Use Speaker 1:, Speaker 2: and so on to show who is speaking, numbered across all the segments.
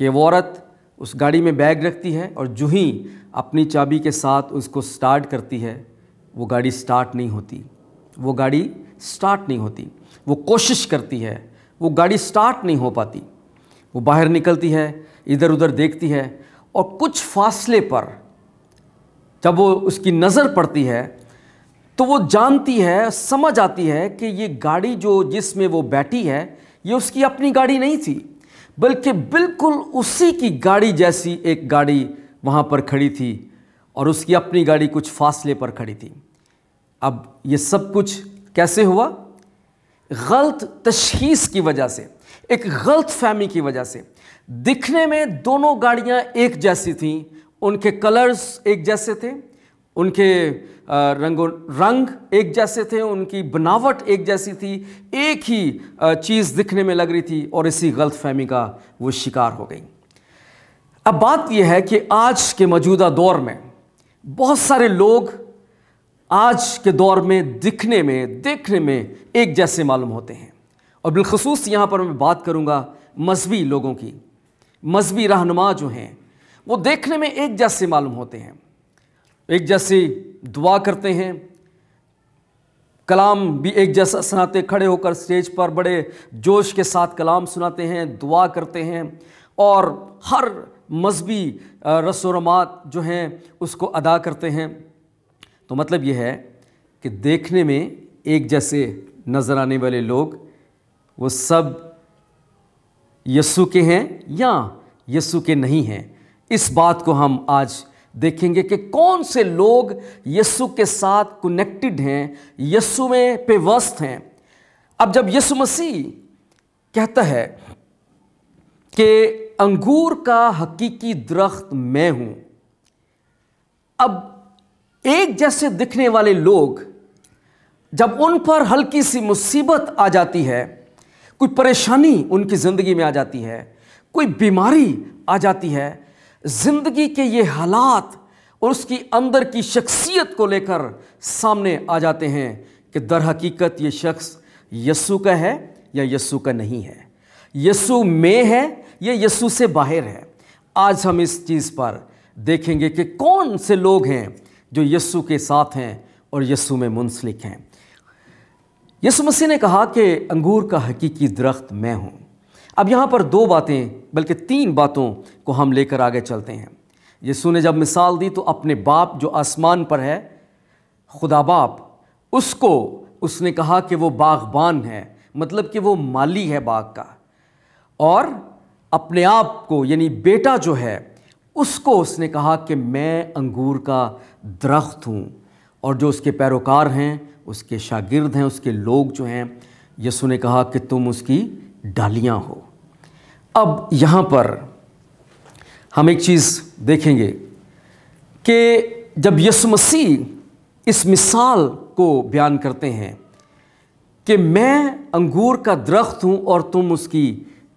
Speaker 1: کہ وہ عورت اس گاڑی میں بیگ رکھتی ہے اور جو ہی اپنی چابی کے ساتھ اس کو سٹارٹ کرتی ہے وہ گاڑی سٹارٹ نہیں ہوتی، وہ گاڑی سٹارٹ نہیں ہوتی۔ وہ کوشش کرتی ہے، وہ گاڑی سٹارٹ نہیں ہو پاتی۔ وہ باہر نکلتی ہے، ادھر ادھر دیکھتی ہے، اور کچھ فاصلے پر جب وہ اس کی نظر پڑتی ہے تو وہ جانتی ہے، سمجھ آتی ہے کہ یہ گاڑی جس میں وہ بیٹھی ہے یہ اس کی اپنی گاڑی نہیں تھی، بلکہ بالکل اسی کی گاڑی جیسی ایک گاڑی وہاں پر کھڑی تھی، اور اس کی اپنی گاڑی کچھ فاصلے پر کھڑی تھی۔ اب یہ سب کچھ کیسے ہوا؟ غلط تشخیص کی وجہ سے، ایک غلط فہمی کی وجہ سے۔ دکھنے میں دونوں گاڑیاں ایک جیسی تھیں، ان کے کلرز ایک جیسے تھے، ان کے رنگ ایک جیسے تھے، ان کی بناوٹ ایک جیسی تھی، ایک ہی چیز دکھنے میں لگ رہی تھی، اور اسی غلط فہمی کا وہ شکار ہو گئی۔ اب بات یہ ہے کہ آج کے موجودہ دور میں بہت سارے لوگ آج کے دور میں دکھنے میں، دیکھنے میں ایک جیسے معلوم ہوتے ہیں، اور بالخصوص یہاں پر میں بات کروں گا مذہبی لوگوں کی۔ مذہبی رہنما جو ہیں وہ دیکھنے میں ایک جیسے معلوم ہوتے ہیں، ایک جیسی دعا کرتے ہیں، کلام بھی ایک جیسا سناتے، کھڑے ہو کر سٹیج پر بڑے جوش کے ساتھ کلام سناتے ہیں، دعا کرتے ہیں، اور ہر مذہبی رسم و رسومات جو ہیں اس کو ادا کرتے ہیں۔ تو مطلب یہ ہے کہ دیکھنے میں ایک جیسے نظر آنے والے لوگ وہ سب یسوع کے ہیں یا یسوع کے نہیں ہیں۔ اس بات کو ہم آج دیکھیں گے کہ کون سے لوگ یسوع کے ساتھ کنیکٹڈ ہیں، یسوع میں پیوست ہیں۔ اب جب یسوع مسیح کہتا ہے کہ انگور کا حقیقی درخت میں ہوں، اب ایک جیسے دکھنے والے لوگ جب ان پر ہلکی سی مصیبت آ جاتی ہے، کوئی پریشانی ان کی زندگی میں آ جاتی ہے، کوئی بیماری آ جاتی ہے، زندگی کے یہ حالات اور اس کی اندر کی شخصیت کو لے کر سامنے آ جاتے ہیں کہ در حقیقت یہ شخص یسوع کا ہے یا یسوع کا نہیں ہے، یسوع میں ہے یا یسوع سے باہر ہے۔ آج ہم اس چیز پر دیکھیں گے کہ کون سے لوگ ہیں جو یسوع کے ساتھ ہیں اور یسوع میں منسلک ہیں۔ یسوع مسیح نے کہا کہ انگور کا حقیقی درخت میں ہوں۔ اب یہاں پر دو باتیں بلکہ تین باتوں کو ہم لے کر آگے چلتے ہیں۔ یسوع نے جب مثال دی تو اپنے باپ جو آسمان پر ہے، خدا باپ، اس نے کہا کہ وہ باغبان ہے، مطلب کہ وہ مالی ہے باغ کا، اور اپنے آپ کو یعنی بیٹا جو ہے اس نے کہا کہ میں انگور کا درخت ہوں، اور جو اس کے پیروکار ہیں، اس کے شاگرد ہیں، اس کے لوگ جو ہیں، یسوع نے کہا کہ تم اس کی ڈالیاں ہو۔ اب یہاں پر ہم ایک چیز دیکھیں گے کہ جب یسوع مسیح اس مثال کو بیان کرتے ہیں کہ میں انگور کا درخت ہوں اور تم اس کی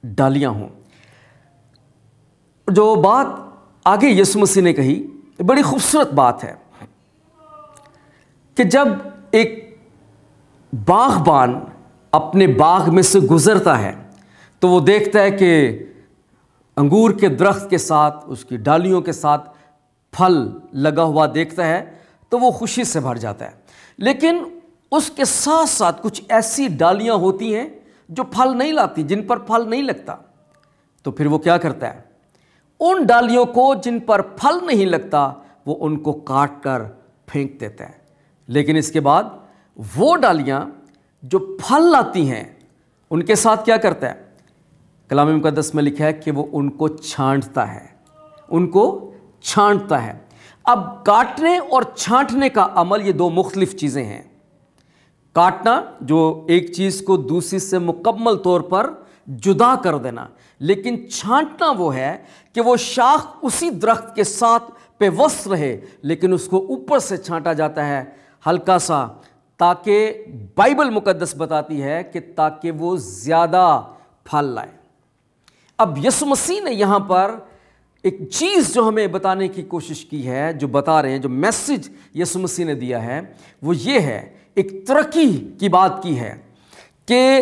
Speaker 1: ڈالیاں ہوں، جو بات آگے یسوع مسیح نے کہی بڑی خوبصورت بات ہے کہ جب ایک باغبان اپنے باغ میں سے گزرتا ہے تو وہ دیکھتا ہے کہ انگور کے درخت کے ساتھ، اس کی ڈالیوں کے ساتھ پھل لگا ہوا دیکھتا ہے تو وہ خوشی سے بھر جاتا ہے، لیکن اس کے ساتھ ساتھ کچھ ایسی ڈالیاں ہوتی ہیں جو پھل نہیں لاتی، جن پر پھل نہیں لگتا، تو پھر وہ کیا کرتا ہے؟ ان ڈالیوں کو جن پر پھل نہیں لگتا وہ ان کو کاٹ کر پھینک دیتا ہے، لیکن اس کے بعد وہ ڈالیاں جو پھل لاتی ہیں ان کے ساتھ کیا کرتا ہے؟ کلام مقدس میں لکھا ہے کہ وہ ان کو چھانٹتا ہے، ان کو چھانٹتا ہے۔ اب کاٹنے اور چھانٹنے کا عمل یہ دو مختلف چیزیں ہیں۔ کاٹنا جو ایک چیز کو دوسری سے مکمل طور پر جدا کر دینا، لیکن چھانٹنا وہ ہے کہ وہ شاخ اسی درخت کے ساتھ پیوست رہے لیکن اس کو اوپر سے چھانٹا جاتا ہے ہلکا سا، تاکہ بائبل مقدس بتاتی ہے کہ تاکہ وہ زیادہ پھل لائے۔ اب یسوع مسیح نے یہاں پر ایک چیز جو ہمیں بتانے کی کوشش کی ہے، جو بتا رہے ہیں، جو میسج یسوع مسیح نے دیا ہے وہ یہ ہے، ایک ترقی کی بات کی ہے کہ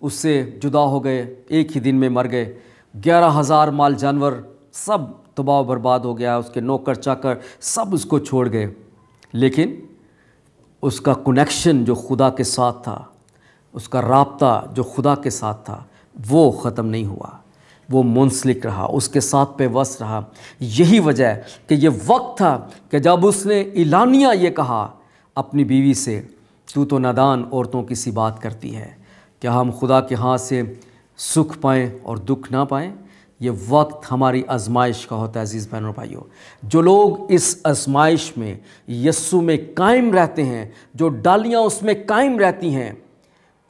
Speaker 1: اس سے جدا ہو گئے، ایک ہی دن میں مر گئے۔ 11,000 مال جانور سب تباہ و برباد ہو گیا، اس کے نوکر چاکر سب اس کو چھوڑ گئے، لیکن اس کا کنیکشن جو خدا کے ساتھ تھا، اس کا رابطہ جو خدا کے ساتھ تھا، وہ ختم نہیں ہوا، وہ منسلک رہا، اس کے ساتھ پیوست رہا۔ یہی وجہ ہے کہ یہ وقت تھا کہ جب اس نے اعلانیہ یہ کہا اپنی بیوی سے، تو نادان عورتوں کی سی بات کرتی ہے، کیا ہم خدا کے ہاتھ سے سکھ پائیں اور دکھ نہ پائیں؟ یہ وقت ہماری آزمائش کا ہوتا ہے عزیز بہنوں اور بھائیوں۔ جو لوگ اس آزمائش میں یسوع میں قائم رہتے ہیں، جو ڈالیاں اس میں قائم رہتی ہیں،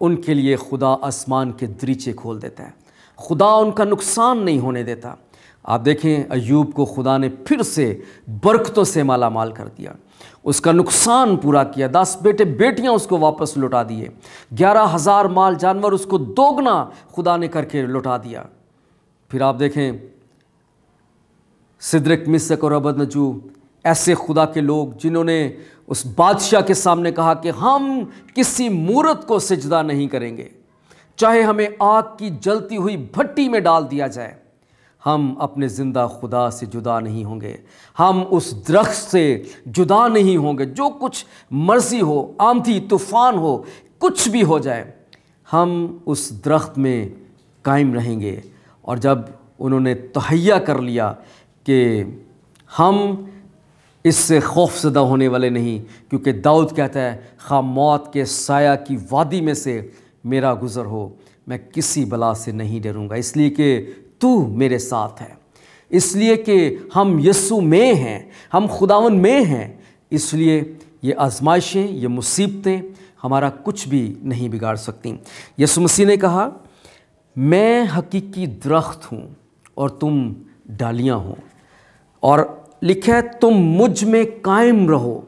Speaker 1: ان کے لیے خدا آسمان کے دریچے کھول دیتا ہے، خدا ان کا نقصان نہیں ہونے دیتا۔ آپ دیکھیں ایوب کو خدا نے پھر سے برکتوں سے مالا مال کر دیا، اس کا نقصان پورا کیا، 10 بیٹے بیٹیاں اس کو واپس لوٹا دیے، 11,000 مال جانور اس کو دوگنا خدا نے کر کے لوٹا دیا۔ پھر آپ دیکھیں سدرک مسک اور عبدنجو، ایسے خدا کے لوگ جنہوں نے اس بادشاہ کے سامنے کہا کہ ہم کسی مورت کو سجدہ نہیں کریں گے، چاہے ہمیں آگ کی جلتی ہوئی بھٹی میں ڈال دیا جائے، ہم اپنے زندہ خدا سے جدا نہیں ہوں گے، ہم اس درخت سے جدا نہیں ہوں گے، جو کچھ مرضی ہو، آندھی طوفان ہو، کچھ بھی ہو جائے، ہم اس درخت میں قائم رہیں گے۔ اور جب انہوں نے تہیہ کر لیا کہ ہم اس سے خوف زدہ ہونے والے نہیں، کیونکہ داؤد کہتا ہے خواہ موت کے سایہ کی وادی میں سے میرا گزر ہو، میں کسی بلا سے نہیں ڈروں گا، اس لیے کہ تو میرے ساتھ ہے، اس لیے کہ ہم یسوع میں ہیں، ہم خداوند میں ہیں، اس لیے یہ آزمائشیں، یہ مصیبتیں ہمارا کچھ بھی نہیں بگاڑ سکتی۔ یسوع مسیح نے کہا میں حقیقی درخت ہوں اور تم ڈالیاں ہو، اور لکھا ہے تم مجھ میں قائم رہو۔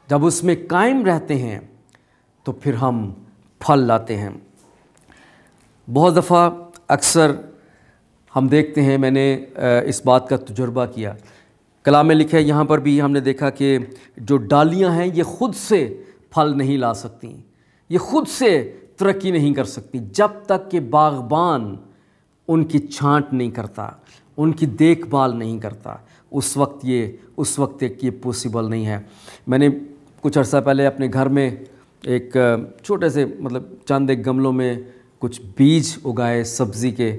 Speaker 1: جب اس میں قائم رہتے ہیں تو پھر ہم پھل لاتے ہیں۔ بہت دفعہ اکثر ہم دیکھتے ہیں، میں نے اس بات کا تجربہ کیا، کلام میں لکھا ہے، یہاں پر بھی ہم نے دیکھا کہ جو ڈالیاں ہیں یہ خود سے پھل نہیں لا سکتی، یہ خود سے ترقی نہیں کر سکتی جب تک کہ باغبان ان کی چھانٹ نہیں کرتا، ان کی دیکھ بھال نہیں کرتا، اس وقت تک یہ پوسیبل نہیں ہے۔ میں نے کچھ عرصہ پہلے اپنے گھر میں ایک چھوٹے سے چند ایک گملوں میں کچھ بیج اگائے سبزی کے،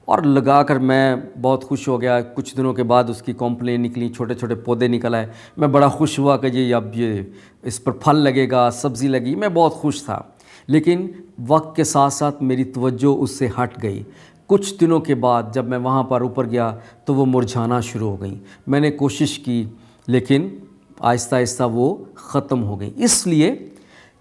Speaker 1: اور لگا کر میں بہت خوش ہو گیا۔ کچھ دنوں کے بعد اس کی کمپلین نکلی، چھوٹے چھوٹے پودے نکل آئے، میں بڑا خوش ہوا کہ اب یہ اس پر پھل لگے گا، سبزی لگی، میں بہت خوش تھا۔ لیکن وقت کے ساتھ ساتھ میری توجہ اس سے ہٹ گئی۔ کچھ دنوں کے بعد جب میں وہاں پر اوپر گیا تو وہ مرجھانا شروع ہو گئیں۔ میں نے کوشش کی لیکن آہستہ آہستہ وہ ختم ہو گئیں، اس لیے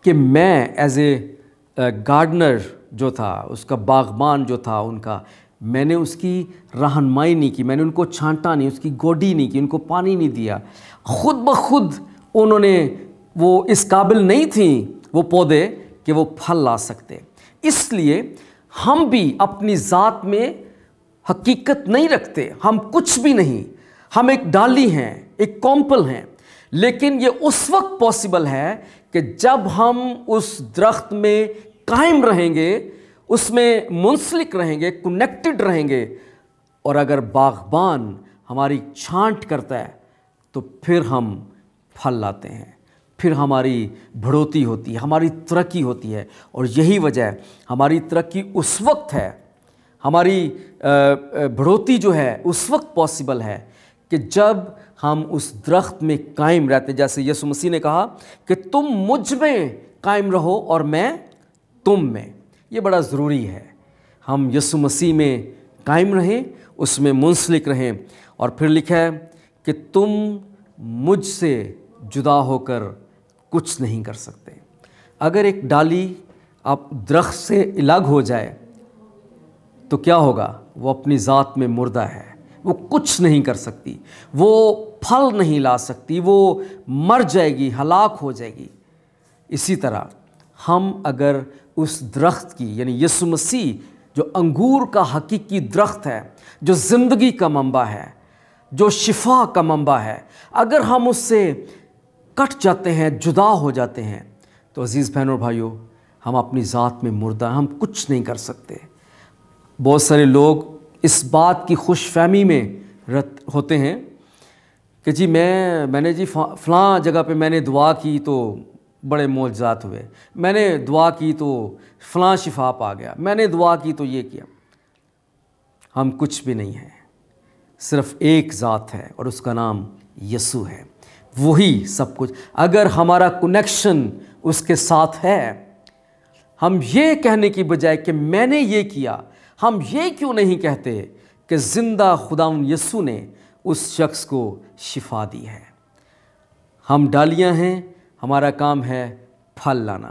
Speaker 1: کہ میں ایز اے گارڈنر جو تھا، اس کا باغبان جو تھا ان کا، میں نے اس کی رہنمائی نہیں کی، میں نے ان کو چھانٹا نہیں، اس کی گوڈی نہیں کی، ان کو پانی نہیں دیا۔ خود بخود انہوں نے وہ اس قابل نہیں تھیں وہ پودے کہ وہ پھل لا سکتے۔ اس لیے ہم بھی اپنی ذات میں حقیقت نہیں رکھتے، ہم کچھ بھی نہیں، ہم ایک ڈالی ہیں، ایک کومپل ہیں، لیکن یہ اس وقت پاسبل ہے کہ جب ہم اس درخت میں قائم رہیں گے، اس میں منسلک رہیں گے، کنیکٹڈ رہیں گے، اور اگر باغبان ہماری چھانٹ کرتا ہے تو پھر ہم پھل لاتے ہیں، پھر ہماری بڑھوتی ہوتی ہے، ہماری ترقی ہوتی ہے۔ اور یہی وجہ ہے ہماری ترقی اس وقت ہے، ہماری بڑھوتی جو ہے اس وقت پاسبل ہے کہ جب ہم اس درخت میں قائم رہتے ہیں، جیسے یسوع مسیح نے کہا کہ تم مجھ میں قائم رہو اور میں تم میں۔ یہ بڑا ضروری ہے، ہم یسوع مسیح میں قائم رہیں، اس میں منسلک رہیں۔ اور پھر لکھا ہے کہ تم مجھ سے جدا ہو کر کچھ نہیں کر سکتے۔ اگر ایک ڈالی اب درخت سے الگ ہو جائے تو کیا ہوگا؟ وہ اپنی ذات میں مردہ ہے، وہ کچھ نہیں کر سکتی، وہ پھل نہیں لا سکتی، وہ مر جائے گی، ہلاک ہو جائے گی۔ اسی طرح ہم اگر اس درخت کی، یعنی یسوع مسیح جو انگور کا حقیقی درخت ہے، جو زندگی کا منبع ہے، جو شفا کا منبع ہے، اگر ہم اس سے کٹ جاتے ہیں، جدا ہو جاتے ہیں، تو عزیز بہنوں اور بھائیوں، ہم اپنی ذات میں مردہ ہیں، ہم کچھ نہیں کر سکتے۔ بہت سارے لوگ اس بات کی خوش فہمی میں ہوتے ہیں کہ جی میں نے جی فلاں جگہ پہ میں نے دعا کی تو بڑے معجزات ہوئے، میں نے دعا کی تو فلاں شفا پا گیا، میں نے دعا کی تو یہ کیا۔ ہم کچھ بھی نہیں ہیں، صرف ایک ذات ہے اور اس کا نام یسوع ہے، وہی سب کچھ۔ اگر ہمارا کنیکشن اس کے ساتھ ہے، ہم یہ کہنے کی بجائے کہ میں نے یہ کیا، ہم یہ کیوں نہیں کہتے کہ زندہ خداوند یسوع نے اس شخص کو شفا دی ہے۔ ہم ڈالیاں ہیں، ہمارا کام ہے پھل لانا،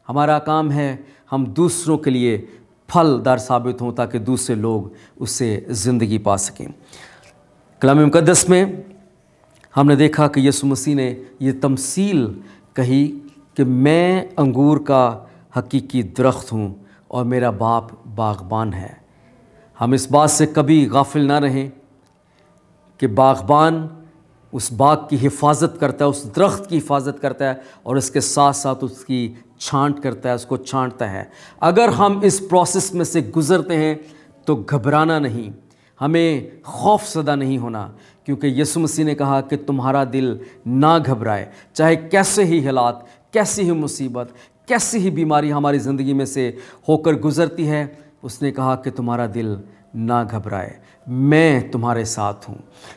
Speaker 1: ہمارا کام ہے ہم دوسروں کے لیے پھل دار ثابت ہوں تاکہ دوسرے لوگ اس سے زندگی پا سکیں۔ کلام مقدس میں ہم نے دیکھا کہ یسوع مسیح نے یہ تمثیل کہی کہ میں انگور کا حقیقی درخت ہوں اور میرا باپ باغبان ہے۔ ہم اس بات سے کبھی غافل نہ رہیں کہ باغبان اس باغ کی حفاظت کرتا ہے، اس درخت کی حفاظت کرتا ہے اور اس کے ساتھ ساتھ اس کی چھانٹ کرتا ہے، اس کو چھانٹتا ہے۔ اگر ہم اس پروسیس میں سے گزرتے ہیں تو گھبرانا نہیں، ہمیں خوف زدہ نہیں ہونا، کیونکہ یسوع مسیح نے کہا کہ تمہارا دل نہ گھبرائے، چاہے کیسے ہی حالات، کیسی ہی مصیبت، کیسی ہی بیماری ہماری زندگی میں سے ہو کر گزرتی ہے، اس نے کہا کہ تمہارا دل نہ گھبرائے، میں تمہارے ساتھ ہوں۔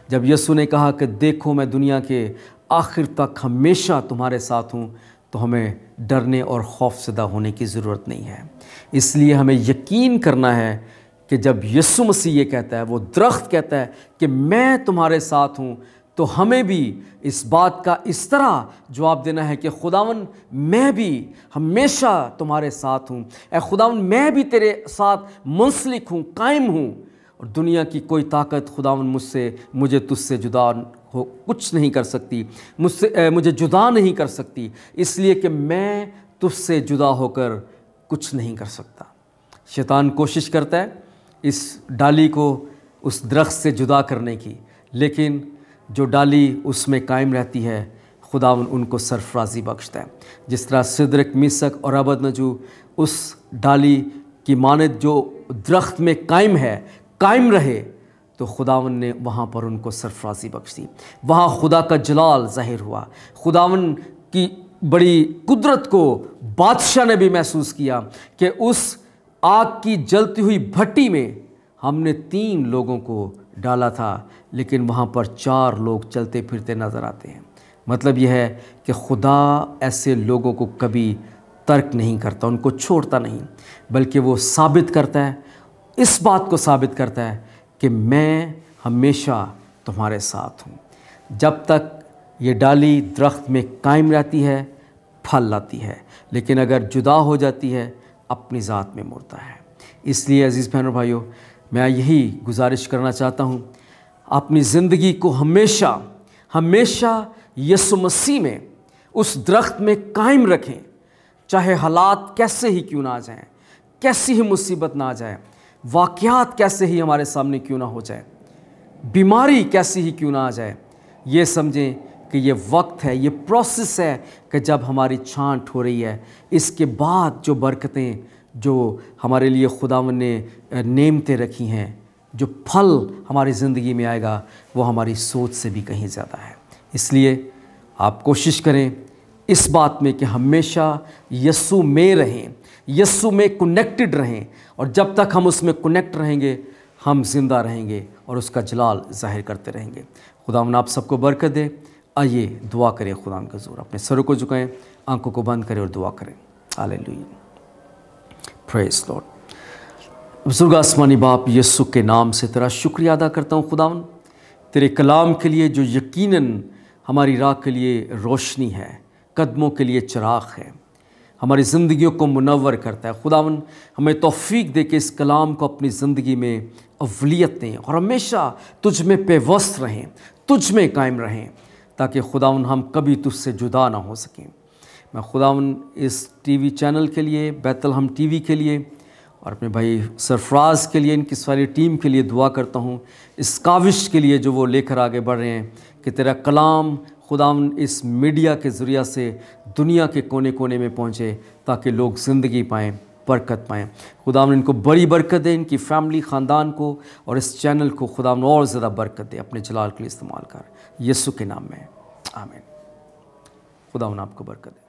Speaker 1: جب یسوع نے کہا کہ دیکھو میں دنیا کے آخر تک ہمیشہ تمہارے ساتھ ہوں، تو ہمیں ڈرنے اور خوف زدہ ہونے کی ضرورت نہیں ہے۔ اس لیے ہمیں یقین کرنا ہے کہ جب یسوع مسیح یہ کہتا ہے، وہ درخت کہتا ہے کہ میں تمہارے ساتھ ہوں، تو ہمیں بھی اس بات کا اس طرح جواب دینا ہے کہ خداوند میں بھی ہمیشہ تمہارے ساتھ ہوں، اے خداوند میں بھی تیرے ساتھ منسلک ہوں، قائم ہوں، اور دنیا کی کوئی طاقت خداوند مجھے تجھ سے جدا ہو کچھ نہیں کر سکتی، مجھے جدا نہیں کر سکتی، اس لیے کہ میں تجھ سے جدا ہو کر کچھ نہیں کر سکتا۔ شیطان کوشش کرتا ہے اس ڈالی کو اس درخت سے جدا کرنے کی، لیکن جو ڈالی اس میں قائم رہتی ہے خداوند ان کو سرفرازی بخشتا ہے۔ جس طرح سدرک میثک اور ابدنجو اس ڈالی کی مانند جو درخت میں قائم ہے، قائم رہے، تو خداوند نے وہاں پر ان کو سرفرازی بخشی، وہاں خدا کا جلال ظاہر ہوا، خداوند کی بڑی قدرت کو بادشاہ نے بھی محسوس کیا کہ اس آگ کی جلتی ہوئی بھٹی میں ہم نے 3 لوگوں کو ڈالا تھا، لیکن وہاں پر 4 لوگ چلتے پھرتے نظر آتے ہیں۔ مطلب یہ ہے کہ خدا ایسے لوگوں کو کبھی ترک نہیں کرتا، ان کو چھوڑتا نہیں، بلکہ وہ ثابت کرتا ہے، اس بات کو ثابت کرتا ہے کہ میں ہمیشہ تمہارے ساتھ ہوں۔ جب تک یہ ڈالی درخت میں قائم رہتی ہے، پھل لاتی ہے، لیکن اگر جدا ہو جاتی ہے اپنی ذات میں مردہ ہے۔ اس لیے عزیز بہنوں بھائیوں، میں یہی گزارش کرنا چاہتا ہوں، اپنی زندگی کو ہمیشہ یسوع مسیح میں اس درخت میں قائم رکھیں، چاہے حالات کیسے ہی کیوں نہ آ جائیں، کیسی ہی مصیبت نہ آ جائے، واقعات کیسے ہی ہمارے سامنے کیوں نہ ہو جائے، بیماری کیسی ہی کیوں نہ آ جائے، یہ سمجھیں کہ یہ وقت ہے، یہ پروسیس ہے کہ جب ہماری چھانٹ ہو رہی ہے، اس کے بعد جو برکتیں جو ہمارے لیے خداوند نے نعمتیں رکھی ہیں، جو پھل ہماری زندگی میں آئے گا، وہ ہماری سوچ سے بھی کہیں زیادہ ہے۔ اس لیے آپ کوشش کریں اس بات میں کہ ہمیشہ یسوع میں رہیں، یسوع میں کنیکٹڈ رہیں، اور جب تک ہم اس میں کنیکٹ رہیں گے ہم زندہ رہیں گے اور اس کا جلال ظاہر کرتے رہیں گے۔ خداوند آپ سب کو برکت دے۔ آئیے دعا کریں خداوند کے حضور، اپنے سروں کو جھکائیں، آنکھوں کو بند کریں اور دعا کریں۔ ہاللیلویا، پریز لارڈ۔ بزرگ آسمانی باپ، یسوع کے نام سے تیرا شکریہ ادا کرتا ہوں خداوند، تیرے کلام کے لیے جو یقیناً ہماری راہ کے لیے روشنی ہے، قدموں کے لیے چراغ ہے، ہماری زندگیوں کو منور کرتا ہے۔ خداوند ہمیں توفیق دے کہ اس کلام کو اپنی زندگی میں اولیت دیں اور ہمیشہ تجھ میں پیوست رہیں، تجھ میں قائم رہیں، تاکہ خداوند ہم کبھی تجھ سے جدا نہ ہو سکیں۔ میں خداوند اس ٹی وی چینل کے لیے، بیت الہم ٹی وی کے لیے، اور اپنے بھائی سرفراز کے لیے، ان کی ساری ٹیم کے لیے دعا کرتا ہوں، اس کاوش کے لیے جو وہ لے کر آگے بڑھ رہے ہیں کہ تیرا کلام خداوند اس میڈیا کے ذریعہ سے دنیا کے کونے کونے میں پہنچے تاکہ لوگ زندگی پائیں، برکت پائیں۔ خداوند ان کو بڑی برکت دے، ان کی فیملی، خاندان کو، اور اس چینل کو خداوند اور زیادہ برکت دے، اپنے جلال کے لیے استعمال کر، یسوع کے نام میں آمین۔ خداوند آپ کو برکت دے۔